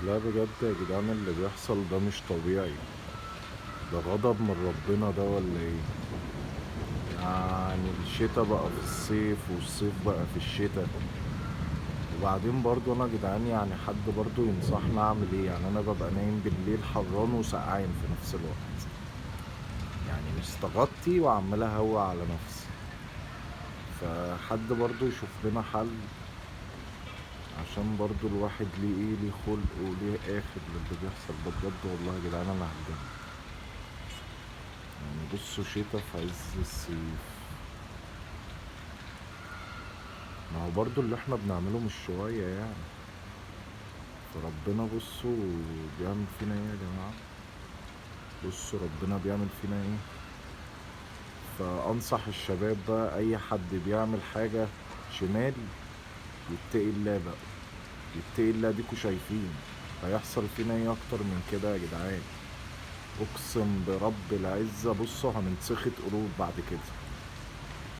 لا بجد يا جدعان، اللي بيحصل ده مش طبيعي. ده غضب من ربنا ده ولا ايه؟ يعني الشتا بقى في الصيف والصيف بقى في الشتا. وبعدين برضو انا يا جدعان، يعني حد برضو ينصحني اعمل ايه؟ يعني انا ببقى نايم بالليل حران وسقعان في نفس الوقت. يعني مستغطي وعمال اهوى على نفسي. فحد برضو يشوف لنا حل، عشان برضو الواحد ليه ايه، ليه خلق وليه اخر للي بيحصل ده بجد. والله يا جدعان انا هتجنن. يعني بصوا، شتا في عز الصيف. ما هو برضو اللي احنا بنعمله مش شوية يعني. فربنا بصوا بيعمل فينا ايه يا جماعة. بصوا ربنا بيعمل فينا ايه. فأنصح الشباب بقى، أي حد بيعمل حاجة شمال يتقي الله بقى. يتقي الله، ديكوا شايفين هيحصل فينا ايه أكتر من كده يا جدعان. أقسم برب العزة، بصوا هننسخت قلوب بعد كده.